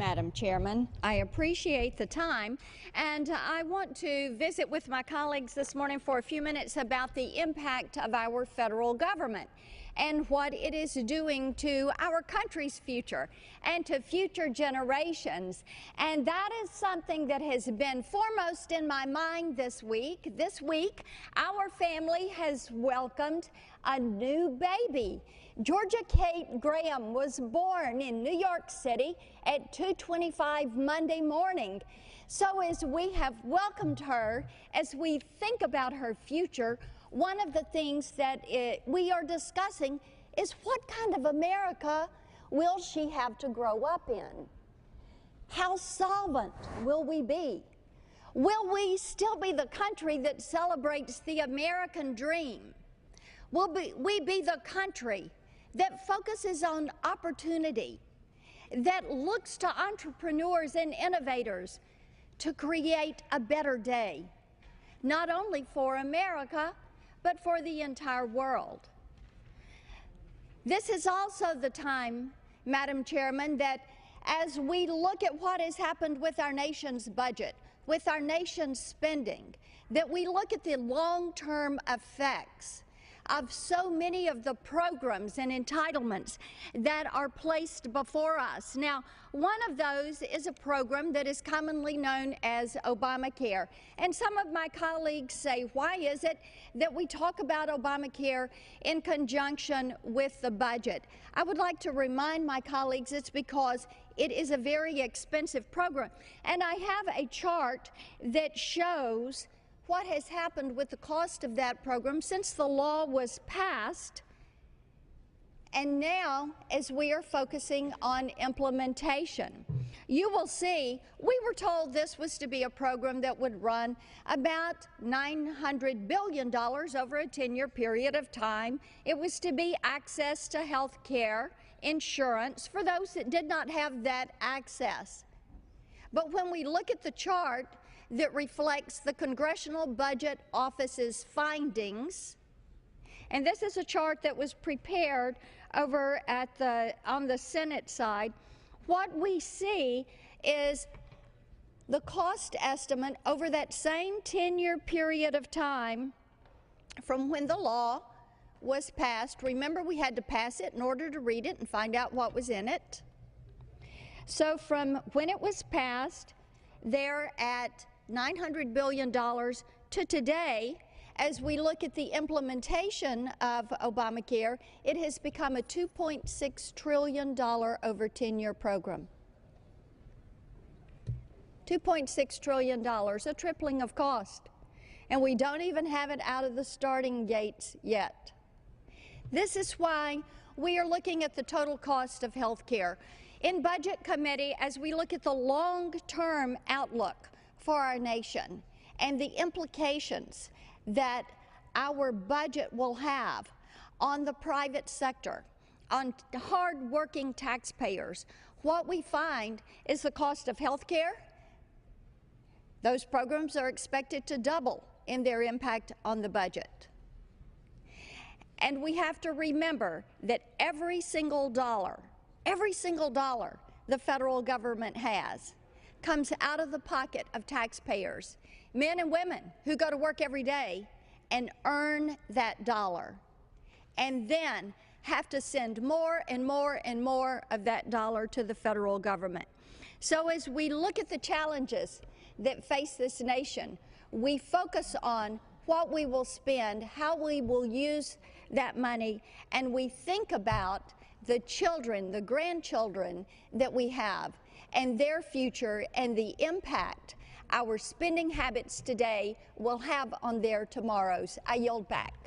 Madam Chairman. I appreciate the time, and I want to visit with my colleagues this morning for a few minutes about the impact of our federal government and what it is doing to our country's future and to future generations. And that is something that has been foremost in my mind this week. This week, our family has welcomed a new baby. Georgia Kate Graham was born in New York City at 2:25 Monday morning. So as we have welcomed her, as we think about her future, one of the things that we are discussing is what kind of America will she have to grow up in? How solvent will we be? Will we still be the country that celebrates the American dream? Will we be the country that focuses on opportunity, that looks to entrepreneurs and innovators to create a better day, not only for America, but for the entire world? This is also the time, Madam Chairman, that as we look at what has happened with our nation's budget, with our nation's spending, that we look at the long-term effects of so many of the programs and entitlements that are placed before us. Now, one of those is a program that is commonly known as Obamacare. And some of my colleagues say, why is it that we talk about Obamacare in conjunction with the budget? I would like to remind my colleagues it's because it is a very expensive program. And I have a chart that shows what has happened with the cost of that program since the law was passed, and now as we are focusing on implementation. You will see we were told this was to be a program that would run about $900 billion over a 10-year period of time. It was to be access to health care, insurance for those that did not have that access. But when we look at the chart that reflects the Congressional Budget Office's findings, and this is a chart that was prepared over on the Senate side, what we see is the cost estimate over that same 10-year period of time from when the law was passed. Remember, we had to pass it in order to read it and find out what was in it. So from when it was passed, they're at $900 billion to today. As we look at the implementation of Obamacare, it has become a $2.6 trillion over 10-year program. $2.6 trillion, a tripling of cost. And we don't even have it out of the starting gates yet. This is why we are looking at the total cost of health care. In Budget Committee, as we look at the long-term outlook for our nation and the implications that our budget will have on the private sector, on hard-working taxpayers, what we find is the cost of health care. Those programs are expected to double in their impact on the budget. And we have to remember that every single dollar the federal government has comes out of the pocket of taxpayers, men and women who go to work every day and earn that dollar, and then have to send more and more and more of that dollar to the federal government. So as we look at the challenges that face this nation, we focus on what we will spend, how we will use that money, and we think about the children, the grandchildren that we have, and their future and the impact our spending habits today will have on their tomorrows. I yield back.